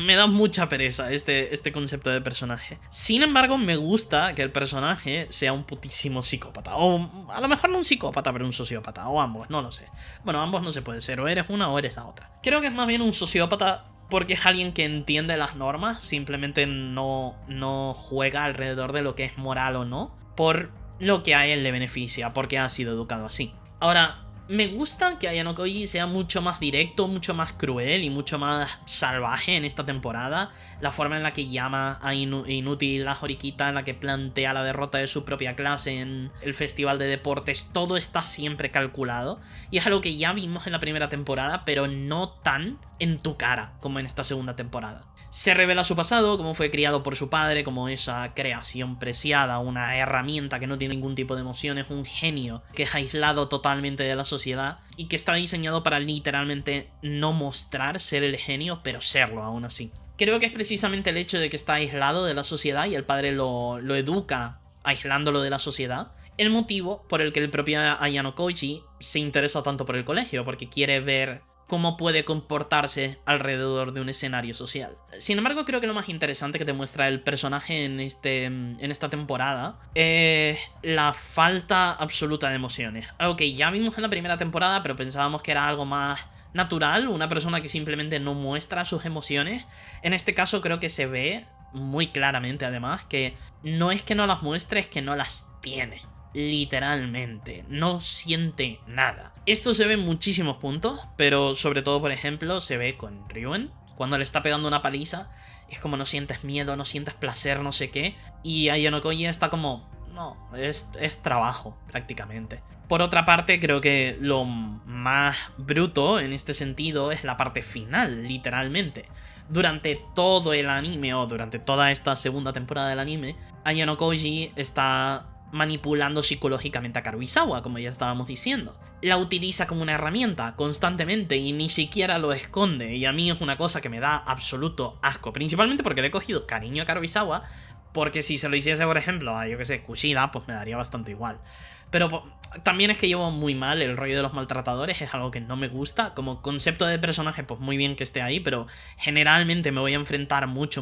Me da mucha pereza este concepto de personaje. Sin embargo, me gusta que el personaje sea un putísimo psicópata. O a lo mejor no un psicópata, pero un sociópata. O ambos, no lo sé. Bueno, ambos no se puede ser. O eres una o eres la otra. Creo que es más bien un sociópata porque es alguien que entiende las normas. Simplemente no juega alrededor de lo que es moral o no. Por lo que a él le beneficia. Porque ha sido educado así. Ahora, me gusta que Ayano Koji sea mucho más directo, mucho más cruel y mucho más salvaje en esta temporada. La forma en la que llama a inútil a Horikita, en la que plantea la derrota de su propia clase en el festival de deportes, todo está siempre calculado. Y es algo que ya vimos en la primera temporada, pero no tan en tu cara como en esta segunda temporada. Se revela su pasado, cómo fue criado por su padre, como esa creación preciada, una herramienta que no tiene ningún tipo de emociones, un genio que es aislado totalmente de la sociedad y que está diseñado para literalmente no mostrar ser el genio, pero serlo aún así. Creo que es precisamente el hecho de que está aislado de la sociedad y el padre lo educa aislándolo de la sociedad, el motivo por el que el propio Ayano Koji se interesa tanto por el colegio, porque quiere ver cómo puede comportarse alrededor de un escenario social. Sin embargo, creo que lo más interesante que te muestra el personaje en esta temporada es la falta absoluta de emociones. Algo que ya vimos en la primera temporada, pero pensábamos que era algo más natural, una persona que simplemente no muestra sus emociones. En este caso creo que se ve muy claramente, además, que no es que no las muestre, es que no las tiene. Literalmente, no siente nada. Esto se ve en muchísimos puntos, pero sobre todo, por ejemplo, se ve con Ryuen. Cuando le está pegando una paliza, es como no sientes miedo, no sientes placer, no sé qué. Y Ayano Koji está como, no, es trabajo, prácticamente. Por otra parte, creo que lo más bruto en este sentido es la parte final, literalmente. Durante todo el anime, o durante toda esta segunda temporada del anime, Ayano Koji está manipulando psicológicamente a Karuizawa, como ya estábamos diciendo. La utiliza como una herramienta constantemente y ni siquiera lo esconde, y a mí es una cosa que me da absoluto asco, principalmente porque le he cogido cariño a Karuizawa, porque si se lo hiciese, por ejemplo, a yo que sé, Kushida, pues me daría bastante igual. Pero también es que llevo muy mal el rollo de los maltratadores, es algo que no me gusta. Como concepto de personaje, pues muy bien que esté ahí, pero generalmente me voy a enfrentar mucho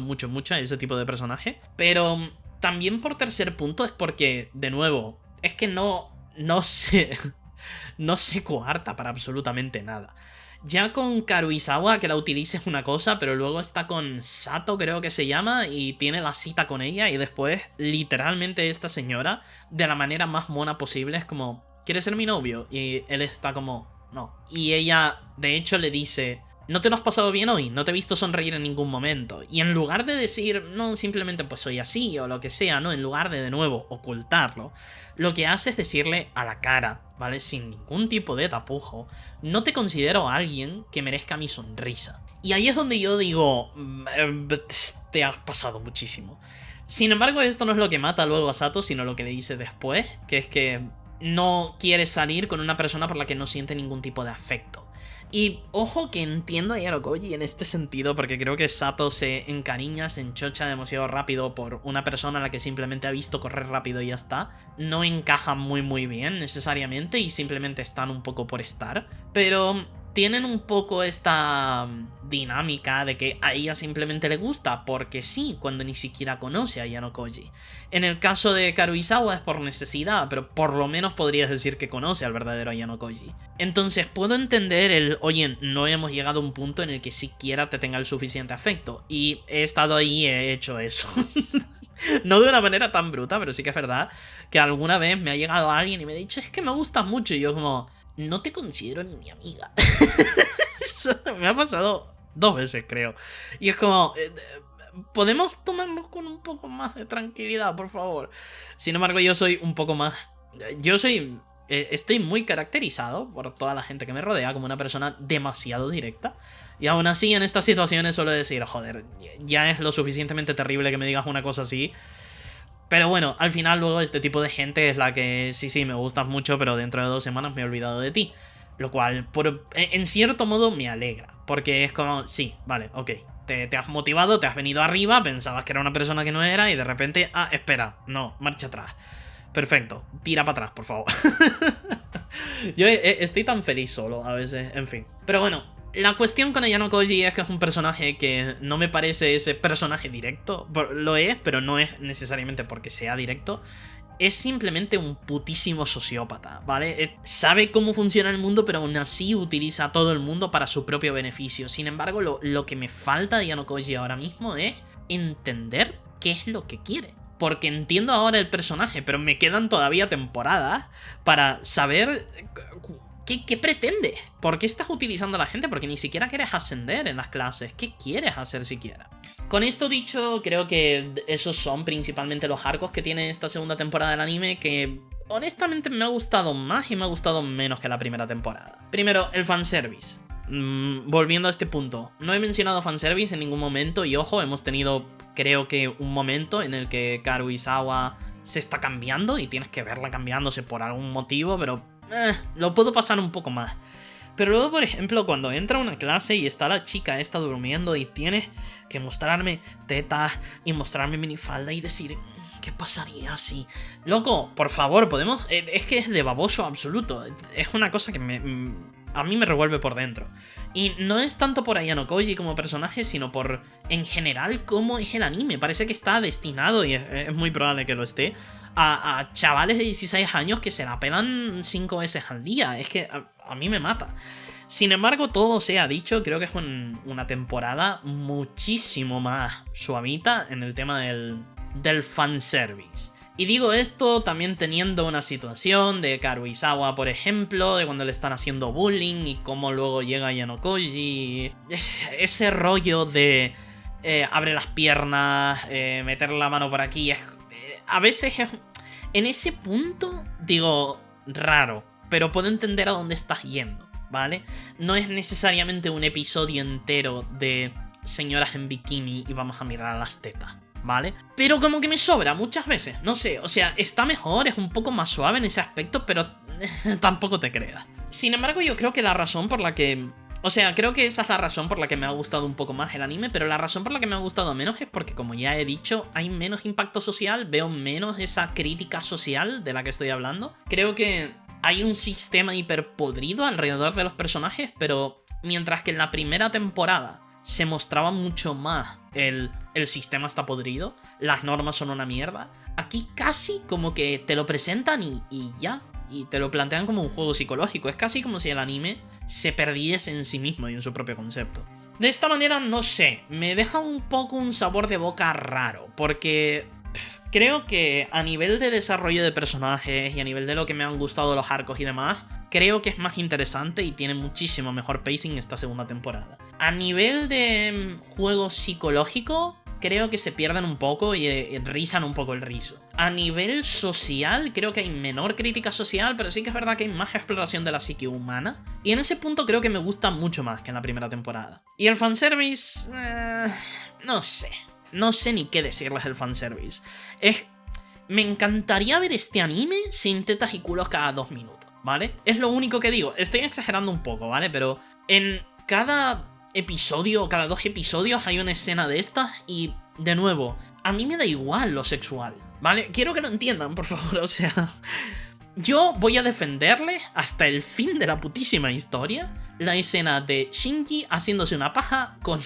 a ese tipo de personaje. Pero también por tercer punto es porque, de nuevo, es que no se coarta para absolutamente nada. Ya con Karuizawa, que la utilice es una cosa, pero luego está con Sato, creo que se llama, y tiene la cita con ella, y después, literalmente, esta señora, de la manera más mona posible, es como, ¿quieres ser mi novio? Y él está como, no. Y ella, de hecho, le dice, ¿no te lo has pasado bien hoy? No te he visto sonreír en ningún momento. Y en lugar de decir, no, simplemente pues soy así, o lo que sea, ¿no? En lugar de nuevo, ocultarlo, lo que hace es decirle a la cara, ¿vale? Sin ningún tipo de tapujo, no te considero alguien que merezca mi sonrisa. Y ahí es donde yo digo, te has pasado muchísimo. Sin embargo, esto no es lo que mata luego a Sato, sino lo que le dice después, que es que no quiere salir con una persona por la que no siente ningún tipo de afecto. Y ojo que entiendo a Yanokoji en este sentido, porque creo que Sato se encariña, se enchocha demasiado rápido por una persona a la que simplemente ha visto correr rápido y ya está. No encajan muy bien necesariamente y simplemente están un poco por estar. Pero tienen un poco esta dinámica de que a ella simplemente le gusta porque sí, cuando ni siquiera conoce a Yanokoji. En el caso de Karuizawa es por necesidad, pero por lo menos podrías decir que conoce al verdadero Yanokoji. Entonces puedo entender el, oye, no hemos llegado a un punto en el que siquiera te tenga el suficiente afecto. Y he estado ahí y he hecho eso. No de una manera tan bruta, pero sí que es verdad que alguna vez me ha llegado alguien y me ha dicho, es que me gustas mucho, y yo como, no te considero ni mi amiga. Eso me ha pasado 2 veces, creo. Y es como, podemos tomarnos con un poco más de tranquilidad, por favor. Sin embargo, yo soy un poco más... Estoy muy caracterizado por toda la gente que me rodea como una persona demasiado directa. Y aún así, en estas situaciones suelo decir, joder, ya es lo suficientemente terrible que me digas una cosa así. Pero bueno, al final luego este tipo de gente es la que sí, me gustas mucho, pero dentro de 2 semanas me he olvidado de ti. Lo cual, en cierto modo, me alegra. Porque es como, sí, vale, ok. Te has motivado, te has venido arriba, pensabas que era una persona que no era y de repente, espera, no, marcha atrás. Perfecto, tira para atrás, por favor. Yo estoy tan feliz solo a veces, en fin. Pero bueno, la cuestión con Yanokoji es que es un personaje que no me parece ese personaje directo. Lo es, pero no es necesariamente porque sea directo. Es simplemente un putísimo sociópata, ¿vale? Sabe cómo funciona el mundo, pero aún así utiliza a todo el mundo para su propio beneficio. Sin embargo, lo que me falta de Yanokoji ahora mismo es entender qué es lo que quiere. Porque entiendo ahora el personaje, pero me quedan todavía temporadas para saber qué pretendes. ¿Por qué estás utilizando a la gente? Porque ni siquiera quieres ascender en las clases. ¿Qué quieres hacer siquiera? Con esto dicho, creo que esos son principalmente los arcos que tiene esta segunda temporada del anime, que honestamente me ha gustado más y me ha gustado menos que la primera temporada. Primero, el fanservice. Volviendo a este punto, no he mencionado fanservice en ningún momento y ojo, hemos tenido creo que un momento en el que Karuizawa se está cambiando y tienes que verla cambiándose por algún motivo, pero lo puedo pasar un poco más. Pero luego, por ejemplo, cuando entra a una clase y está la chica esta durmiendo y tienes que mostrarme tetas y mostrarme minifalda y decir, ¿qué pasaría si? Loco, por favor, podemos... Es que es de baboso absoluto. Es una cosa que a mí me revuelve por dentro. Y no es tanto por Yanokoji como personaje, sino por, en general, cómo es el anime. Parece que está destinado, y es muy probable que lo esté, a chavales de 16 años que se la pelan 5 veces al día. Es que a mí me mata. Sin embargo, todo sea dicho, creo que es una temporada muchísimo más suavita en el tema del fanservice. Y digo esto también teniendo una situación de Karuizawa, por ejemplo, de cuando le están haciendo bullying y cómo luego llega Yanokoji. Ese rollo de abre las piernas, meter la mano por aquí. A veces en ese punto, digo, raro, pero puedo entender a dónde estás yendo, ¿vale? No es necesariamente un episodio entero de señoras en bikini y vamos a mirar a las tetas, ¿vale? Pero como que me sobra muchas veces, no sé, o sea, está mejor, es un poco más suave en ese aspecto, pero tampoco te creas. Sin embargo, yo creo que la razón por la que... O sea, creo que esa es la razón por la que me ha gustado un poco más el anime, pero la razón por la que me ha gustado menos es porque, como ya he dicho, hay menos impacto social, veo menos esa crítica social de la que estoy hablando. Creo que hay un sistema hiperpodrido alrededor de los personajes, pero mientras que en la primera temporada se mostraba mucho más el sistema está podrido, las normas son una mierda, aquí casi como que te lo presentan y ya, y te lo plantean como un juego psicológico. Es casi como si el anime se perdiese en sí mismo y en su propio concepto. De esta manera, no sé, me deja un poco un sabor de boca raro, porque creo que a nivel de desarrollo de personajes y a nivel de lo que me han gustado los arcos y demás, creo que es más interesante y tiene muchísimo mejor pacing esta segunda temporada. A nivel de juego psicológico, creo que se pierden un poco y rizan un poco el rizo. A nivel social, creo que hay menor crítica social, pero sí que es verdad que hay más exploración de la psique humana. Y en ese punto creo que me gusta mucho más que en la primera temporada. Y el fanservice... no sé. No sé ni qué decirles del fanservice. Me encantaría ver este anime sin tetas y culos cada 2 minutos, ¿vale? Es lo único que digo. Estoy exagerando un poco, ¿vale? Pero en cada episodio, cada 2 episodios hay una escena de estas y, de nuevo, a mí me da igual lo sexual, ¿vale? Quiero que lo entiendan, por favor, o sea... Yo voy a defenderle hasta el fin de la putísima historia la escena de Shinji haciéndose una paja con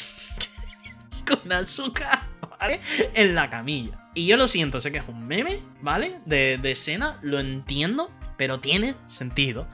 azúcar, ¿vale? En la camilla. Y yo lo siento, sé que es un meme, ¿vale? De escena, lo entiendo, pero tiene sentido.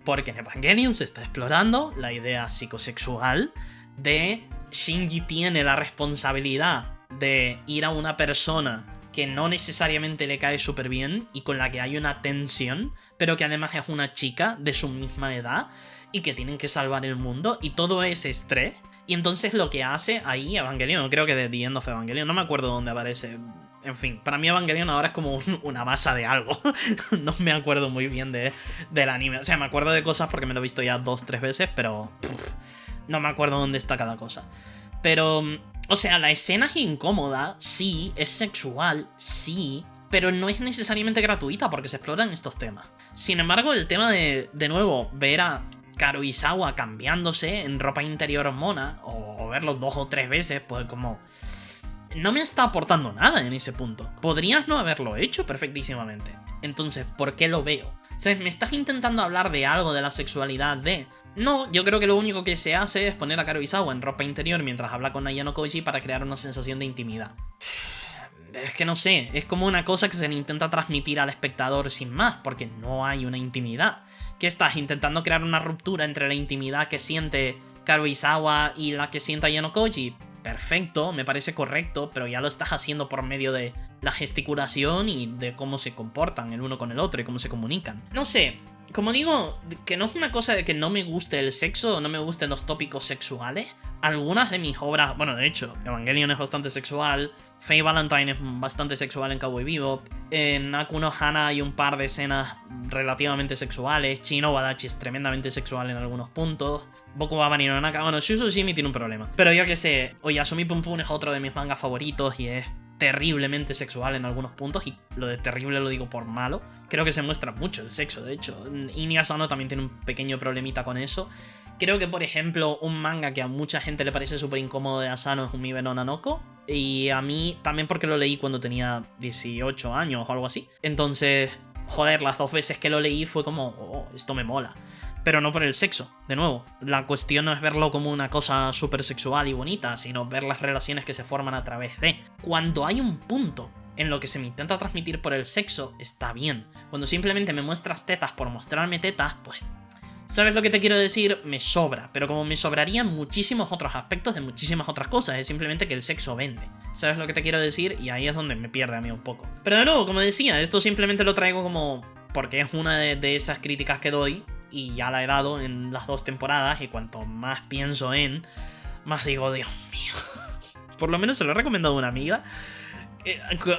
Porque en Evangelion se está explorando la idea psicosexual de Shinji tiene la responsabilidad de ir a una persona que no necesariamente le cae súper bien y con la que hay una tensión, pero que además es una chica de su misma edad y que tienen que salvar el mundo y todo ese estrés. Y entonces lo que hace ahí Evangelion, creo que de The End of Evangelion, no me acuerdo dónde aparece. En fin, para mí Evangelion ahora es como una masa de algo. No me acuerdo muy bien del anime. O sea, me acuerdo de cosas porque me lo he visto ya 2-3 veces, pero no me acuerdo dónde está cada cosa. Pero, o sea, la escena es incómoda, sí, es sexual, sí, pero no es necesariamente gratuita porque se exploran estos temas. Sin embargo, el tema de nuevo, ver a Karuizawa cambiándose en ropa interior mona, o verlo 2 o 3 veces, pues como... no me está aportando nada en ese punto. Podrías no haberlo hecho perfectísimamente. Entonces, ¿por qué lo veo? ¿Sabes? Me estás intentando hablar de algo de la sexualidad de... No, yo creo que lo único que se hace es poner a Karuizawa en ropa interior mientras habla con Ayano Koji para crear una sensación de intimidad. Es que no sé, es como una cosa que se le intenta transmitir al espectador sin más, porque no hay una intimidad. ¿Qué estás intentando crear una ruptura entre la intimidad que siente Karuizawa y la que siente Ayano Koji? Perfecto, me parece correcto, pero ya lo estás haciendo por medio de la gesticulación y de cómo se comportan el uno con el otro y cómo se comunican. No sé, como digo, que no es una cosa de que no me guste el sexo o no me gusten los tópicos sexuales. Algunas de mis obras, bueno, de hecho, Evangelion es bastante sexual, Faye Valentine es bastante sexual en Cowboy Bebop, en Aku no Hana hay un par de escenas relativamente sexuales, Chino Wadachi es tremendamente sexual en algunos puntos, Boku wa Bunny no Naka, bueno, Shushu Shimi tiene un problema, pero yo que sé, Oyasumi Pum Pum es otro de mis mangas favoritos y es terriblemente sexual en algunos puntos, y lo de terrible lo digo por malo. Creo que se muestra mucho el sexo, de hecho. Inui Asano también tiene un pequeño problemita con eso. Creo que, por ejemplo, un manga que a mucha gente le parece súper incómodo de Asano es Umibe no Nanoko. Y a mí también porque lo leí cuando tenía 18 años o algo así. Entonces, joder, las 2 veces que lo leí fue como, oh, esto me mola. Pero no por el sexo, de nuevo. La cuestión no es verlo como una cosa súper sexual y bonita, sino ver las relaciones que se forman a través de. Cuando hay un punto en lo que se me intenta transmitir por el sexo, está bien. Cuando simplemente me muestras tetas por mostrarme tetas, pues... ¿sabes lo que te quiero decir? Me sobra, pero como me sobrarían muchísimos otros aspectos de muchísimas otras cosas, es simplemente que el sexo vende. ¿Sabes lo que te quiero decir? Y ahí es donde me pierde a mí un poco. Pero de nuevo, como decía, esto simplemente lo traigo como... porque es una de esas críticas que doy, y ya la he dado en las 2 temporadas, y cuanto más pienso más digo, Dios mío. Por lo menos se lo he recomendado a una amiga,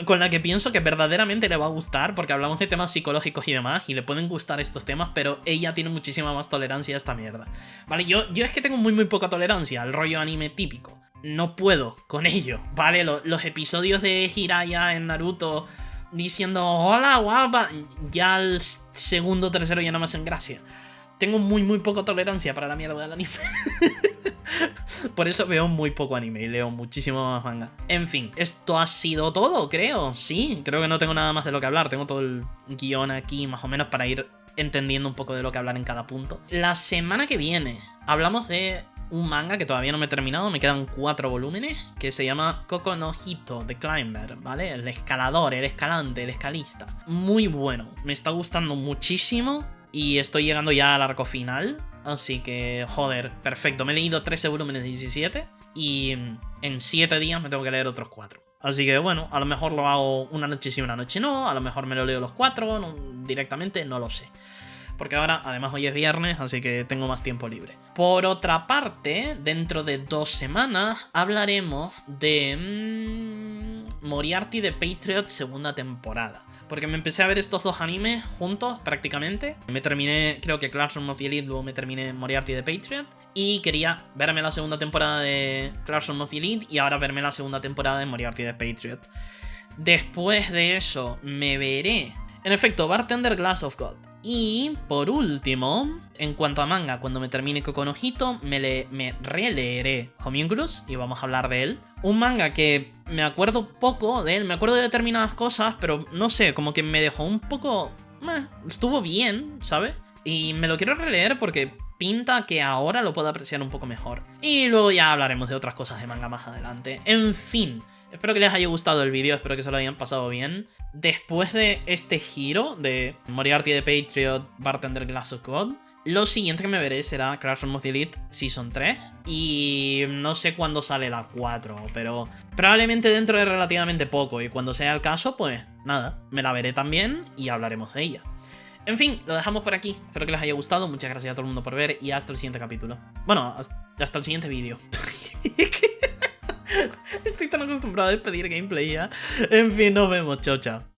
con la que pienso que verdaderamente le va a gustar, porque hablamos de temas psicológicos y demás, y le pueden gustar estos temas, pero ella tiene muchísima más tolerancia a esta mierda. Vale, yo es que tengo muy poca tolerancia al rollo anime típico. No puedo con ello, ¿vale? Los episodios de Jiraiya en Naruto diciendo hola guapa, ya al segundo o tercero ya no me hacen gracia. Tengo muy poca tolerancia para la mierda del anime. Por eso veo muy poco anime y leo muchísimo más manga. En fin, esto ha sido todo, creo. Sí, creo que no tengo nada más de lo que hablar. Tengo todo el guión aquí más o menos para ir entendiendo un poco de lo que hablar en cada punto. La semana que viene hablamos de un manga que todavía no me he terminado, me quedan 4 volúmenes, que se llama Koko no Hito, The Climber, ¿vale? El escalador, el escalante, el escalista. Muy bueno, me está gustando muchísimo y estoy llegando ya al arco final. Así que, joder, perfecto. Me he leído 13 volúmenes de 17 y en 7 días me tengo que leer otros 4. Así que bueno, a lo mejor lo hago una noche sí, una noche no. A lo mejor me lo leo los 4 directamente, no lo sé. Porque ahora, además, hoy es viernes, así que tengo más tiempo libre. Por otra parte, dentro de 2 semanas hablaremos de Moriarty the Patriot segunda temporada. Porque me empecé a ver estos 2 animes juntos, prácticamente. Me terminé, creo que Classroom of the Elite, luego me terminé Moriarty the Patriot. Y quería verme la segunda temporada de Classroom of the Elite y ahora verme la segunda temporada de Moriarty the Patriot. Después de eso, me veré, en efecto, Bartender Glass of God. Y por último, en cuanto a manga, cuando me termine Koku no Hito, me releeré Homunculus y vamos a hablar de él. Un manga que me acuerdo poco de él, me acuerdo de determinadas cosas, pero no sé, como que me dejó un poco... estuvo bien, ¿sabes? Y me lo quiero releer porque pinta que ahora lo puedo apreciar un poco mejor. Y luego ya hablaremos de otras cosas de manga más adelante. En fin... Espero que les haya gustado el vídeo, espero que se lo hayan pasado bien. Después de este giro de Moriarty the Patriot, Bartender Glass of God, lo siguiente que me veré será Classroom of the Elite Season 3. Y no sé cuándo sale la 4, pero probablemente dentro de relativamente poco. Y cuando sea el caso, pues nada, me la veré también y hablaremos de ella. En fin, lo dejamos por aquí. Espero que les haya gustado. Muchas gracias a todo el mundo por ver y hasta el siguiente capítulo. Bueno, hasta el siguiente vídeo. Estoy tan acostumbrado a pedir gameplay ya. En fin, nos vemos. Chao, chao.